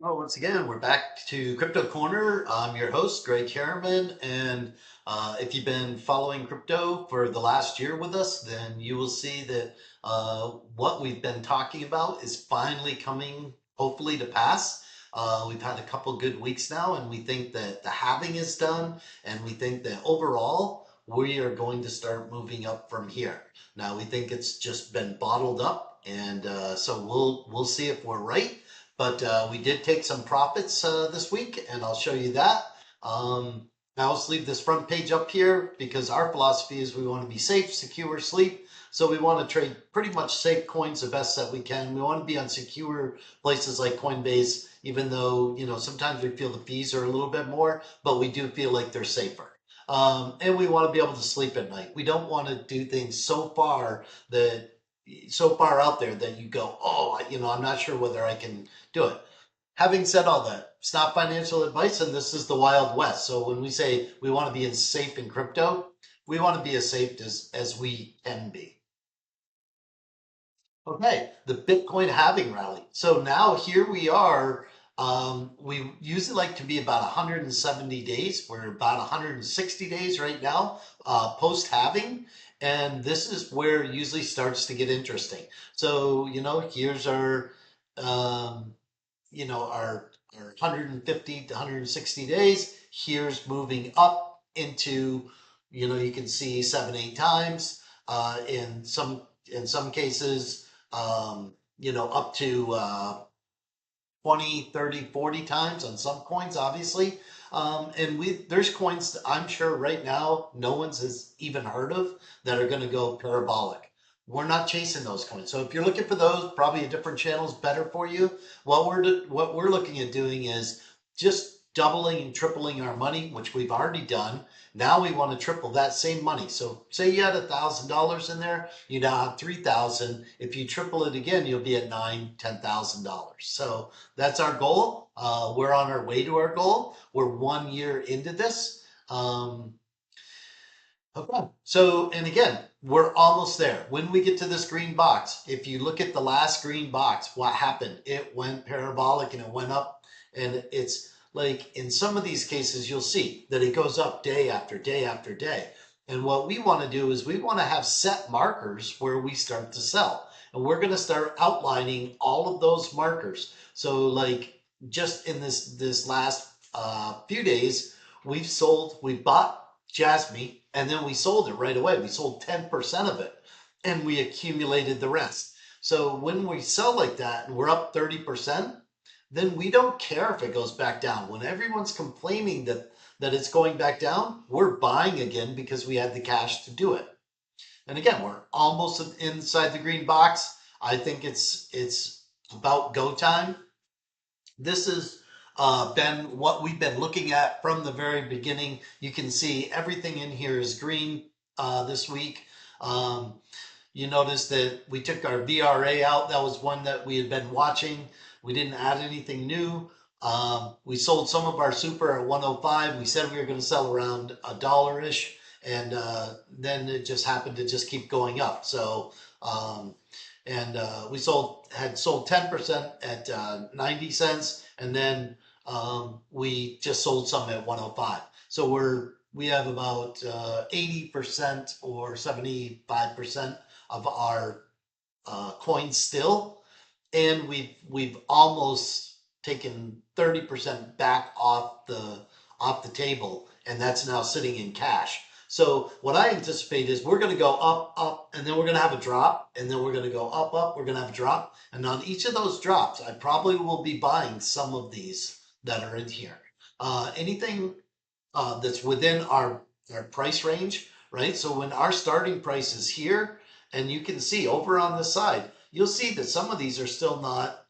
Well, once again, we're back to Crypto Corner. I'm your host, Greg Harriman. And if you've been following crypto for the last year with us, then you will see that what we've been talking about is finally coming, hopefully, to pass. We've had a couple good weeks now, and we think that the halving is done, and we think that overall, we are going to start moving up from here. Now, we think it's just been bottled up, and so we'll see if we're right, but we did take some profits this week, and I'll show you that. Now let's leave this front page up here because our philosophy is we want to be safe, secure, sleep. So we want to trade pretty much safe coins the best that we can. We want to be on secure places like Coinbase, even though sometimes we feel the fees are a little bit more, but we do feel like they're safer. And we want to be able to sleep at night. We don't want to do things so far out there that you go, oh, I'm not sure whether I can do it. Having said all that, it's not financial advice, and this is the Wild West. So when we say we want to be as safe in crypto, we want to be as safe as we can be. Okay, the Bitcoin halving rally. So now here we are. We usually like to be about 170 days. We're about 160 days right now, post halving. And this is where it usually starts to get interesting. So, here's um, our 150 to 160 days. Here's moving up into, you can see 7, 8 times. In some cases, up to 20, 30, 40 times on some coins, obviously. And there's coins that I'm sure right now no one's has even heard of that are going to go parabolic. We're not chasing those coins. So if you're looking for those, probably a different channel is better for you. What we're looking at doing is just doubling and tripling our money, which we've already done. Now we want to triple that same money. So say you had $1,000 in there, you now have 3,000. If you triple it again, you'll be at $10,000. So that's our goal. We're on our way to our goal. We're 1 year into this. Okay. So, and again, we're almost there. When we get to this green box, if you look at the last green box, what happened? It went parabolic and it went up. And it's like in some of these cases, you'll see that it goes up day after day after day. And what we want to do is we want to have set markers where we start to sell. And we're going to start outlining all of those markers. So, like just in this last few days, we bought Jasmine, and then we sold it right away. We sold 10% of it and we accumulated the rest. So when we sell like that and we're up 30%, then we don't care if it goes back down. When everyone's complaining that it's going back down, we're buying again because we had the cash to do it. And again, we're almost inside the green box. I think it's about go time. This has been what we've been looking at from the very beginning. You can see everything in here is green this week. Um, you notice that we took our VRA out. That was one that we had been watching. We didn't add anything new. We sold some of our super at 105. We said we were going to sell around $1 ish, and then it just happened to just keep going up. So, and we had sold 10% at 90 cents, and then we just sold some at 105. So we have about 80% or 75% of our coins still, and we've almost taken 30% back off the table, and that's now sitting in cash. So what I anticipate is we're going to go up, up, and then we're going to have a drop, and then we're going to go up, up. We're going to have a drop, and on each of those drops, I probably will be buying some of these that are in here. Anything that's within our price range, right? So when our starting price is here, and you can see over on this side, you'll see that some of these are still not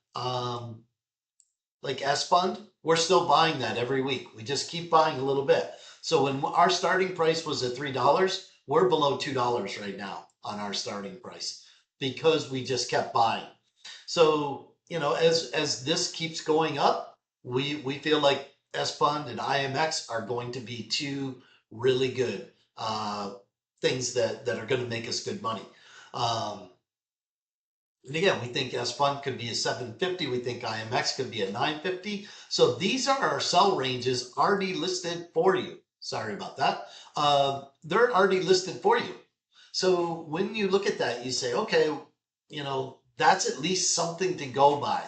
like S Fund. We're still buying that every week. We just keep buying a little bit. So when our starting price was at $3, we're below $2 right now on our starting price because we just kept buying. So as this keeps going up, we feel like S Fund and IMX are going to be two really good things that are going to make us good money. Um, And again, we think S Fund could be a 750. We think IMX could be a 950. So these are our sell ranges already listed for you. Sorry about that. They're already listed for you. So when you look at that, you say, okay, that's at least something to go by.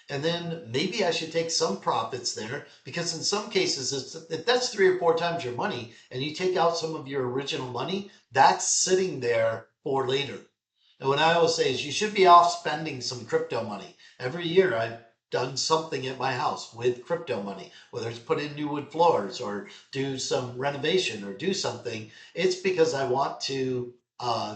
And then maybe I should take some profits there because in some cases, if that's 3 or 4 times your money and you take out some of your original money, that's sitting there for later. And what I always say is you should be off spending some crypto money. Every year I've done something at my house with crypto money, whether it's put in new wood floors or do some renovation or do something. It's because I want to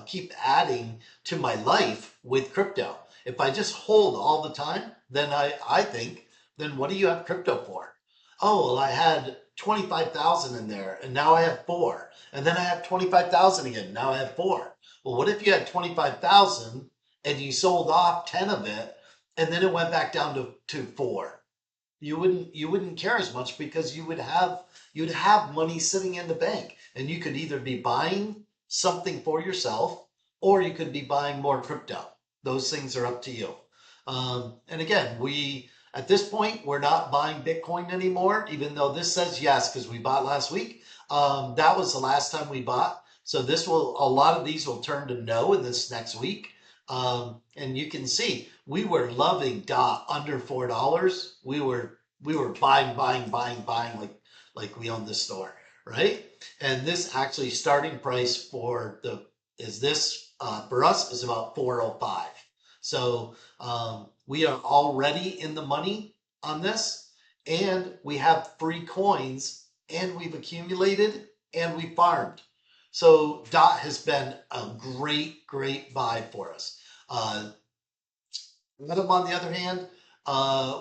keep adding to my life with crypto. If I just hold all the time, then I think, then what do you have crypto for? Oh, well, I had 25,000 in there and now I have four. And then I have 25,000 again. Now I have four. Well, what if you had 25,000 and you sold off 10 of it and then it went back down to four? You wouldn't care as much because you'd have money sitting in the bank and you could either be buying something for yourself or you could be buying more crypto. Those things are up to you. And again, we at this point we're not buying Bitcoin anymore, even though this says yes because we bought last week. That was the last time we bought. So a lot of these will turn to no in this next week. And you can see we were loving DOT under $4. We were buying, buying, buying, buying like we own this store, right? And this actually starting price for us is about 405. So we are already in the money on this, and we have free coins, and we've accumulated, and we farmed. So DOT has been a great, great buy for us. Uh, Atom, on the other hand,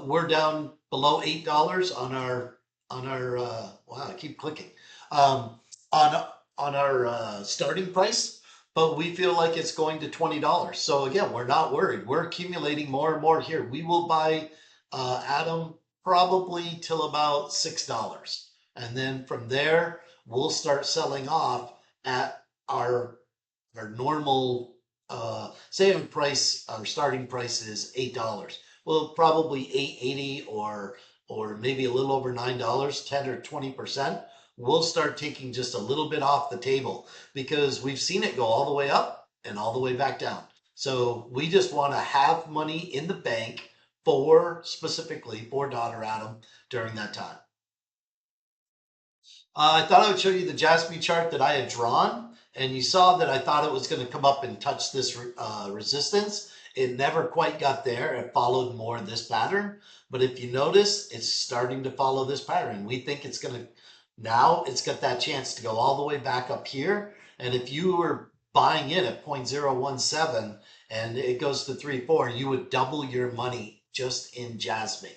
we're down below $8 on our wow, I keep clicking um, on our starting price, but we feel like it's going to $20. So again, we're not worried. We're accumulating more and more here. We will buy Atom probably till about $6, and then from there we'll start selling off at our normal say our starting price is $8. Well, probably 8.80 or maybe a little over $9, 10 or 20%. We'll start taking just a little bit off the table because we've seen it go all the way up and all the way back down. So we just want to have money in the bank for specifically for daughter Adam during that time. I thought I would show you the Jaspi chart that I had drawn, and you saw that I thought it was going to come up and touch this resistance. It never quite got there. It followed more this pattern. But if you notice, it's starting to follow this pattern. We think it's going to, now it's got that chance to go all the way back up here. And if you were buying in at 0.017 and it goes to 3.4, you would double your money just in Jaspi.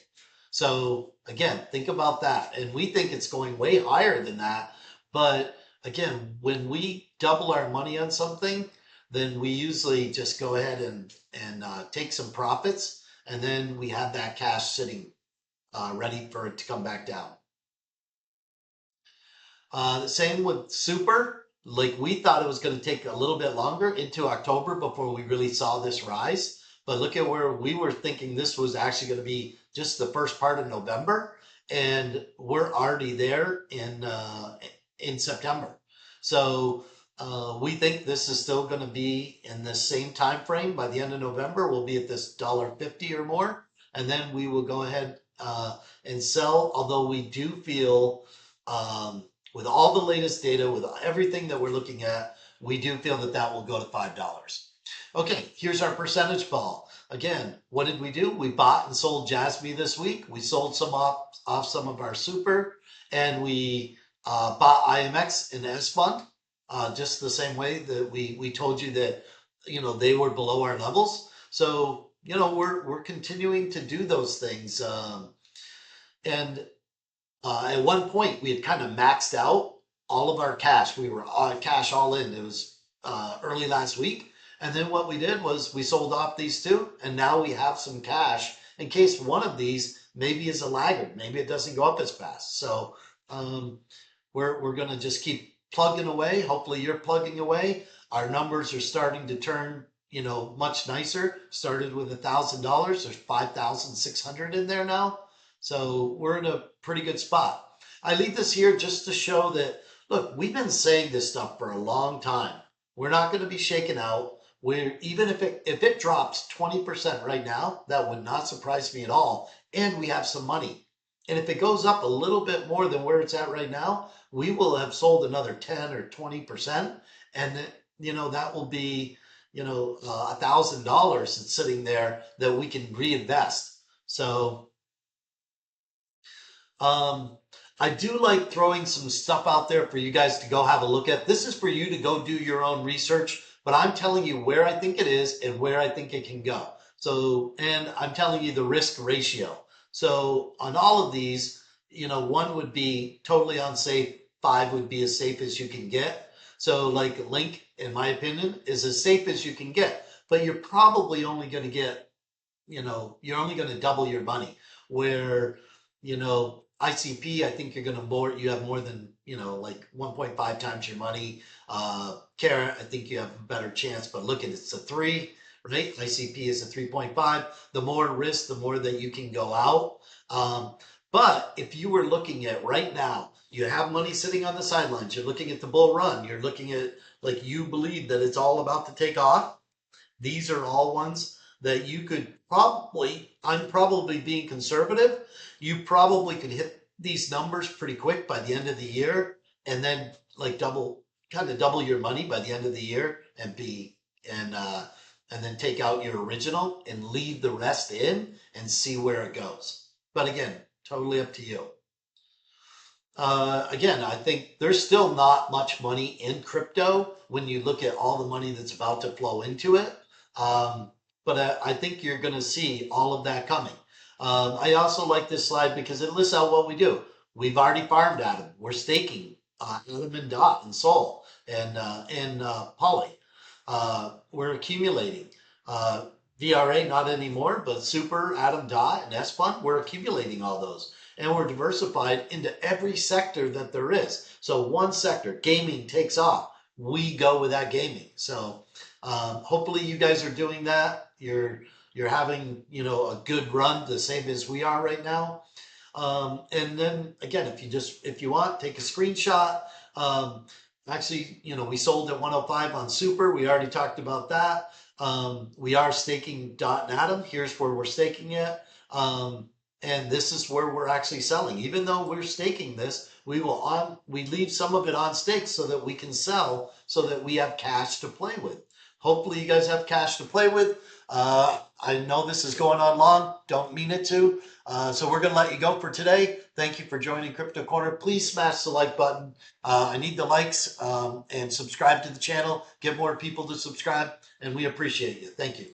So again, think about that. And we think it's going way higher than that. But again, when we double our money on something, then we usually just go ahead and take some profits, and then we have that cash sitting ready for it to come back down. The same with super. Like we thought it was going to take a little bit longer into October before we really saw this rise. But look at where we were thinking this was actually going to be just the first part of November, and we're already there in September. So we think this is still going to be in the same time frame. By the end of November, we'll be at this $1.50 or more, and then we will go ahead and sell. Although we do feel um, with all the latest data, with everything that we're looking at, we do feel that that will go to $5. Okay, here's our percentage ball. Again, what did we do? We bought and sold Jasmine this week. We sold some off some of our super, and we bought IMX and S Fund, just the same way that we told you that they were below our levels. So we're continuing to do those things, and at one point, we had kind of maxed out all of our cash. We were cash all in. It was early last week. And then what we did was we sold off these two, and now we have some cash in case one of these maybe is a laggard. Maybe it doesn't go up as fast. So we're going to just keep plugging away. Hopefully, you're plugging away. Our numbers are starting to turn much nicer. Started with $1,000. There's 5,600 in there now. So we're in a pretty good spot. I leave this here just to show that, look, we've been saying this stuff for a long time. We're not going to be shaken out. Even if it drops 20% right now, that would not surprise me at all. And we have some money. And if it goes up a little bit more than where it's at right now, we will have sold another 10 or 20%. And that will be, $1,000 that's sitting there that we can reinvest. So um, I do like throwing some stuff out there for you guys to go have a look at. This is for you to go do your own research, but I'm telling you where I think it is and where I think it can go. So, and I'm telling you the risk ratio. So on all of these, one would be totally unsafe. Five would be as safe as you can get. So like Link, in my opinion, is as safe as you can get, but you're probably only going to get, you're only going to double your money. Where, ICP, I think you have more than, like 1.5 times your money. Carrot, I think you have a better chance, but look at it's a three, right? ICP is a 3.5. The more risk, the more that you can go out. But if you were looking at right now, you have money sitting on the sidelines, you're looking at the bull run, you're looking at like you believe that it's all about to take off. These are all ones that you could I'm probably being conservative. You probably could hit these numbers pretty quick by the end of the year and then like kind of double your money by the end of the year and and then take out your original and leave the rest in and see where it goes. But again, totally up to you. Again, I think there's still not much money in crypto when you look at all the money that's about to flow into it. Um, but I think you're going to see all of that coming. I also like this slide because it lists out what we do. We've already farmed Adam. We're staking Adam and Dot and Sol and Polly. We're accumulating. Uh, VRA, not anymore, but Super, Adam, Dot, and S Fund, we're accumulating all those and we're diversified into every sector that there is. So one sector, gaming takes off, we go with that gaming. So hopefully you guys are doing that. You're having a good run, the same as we are right now. And then again, if you want, take a screenshot. Actually, we sold at 105 on Super. We already talked about that. We are staking Dot and Atom. Here's where we're staking it. And this is where we're actually selling. Even though we're staking this, we leave some of it on stake so that we can sell, so that we have cash to play with. Hopefully you guys have cash to play with. I know this is going on long, don't mean it to. So we're going to let you go for today. Thank you for joining Crypto Corner. Please smash the like button. I need the likes and subscribe to the channel. Get more people to subscribe, and we appreciate you. Thank you.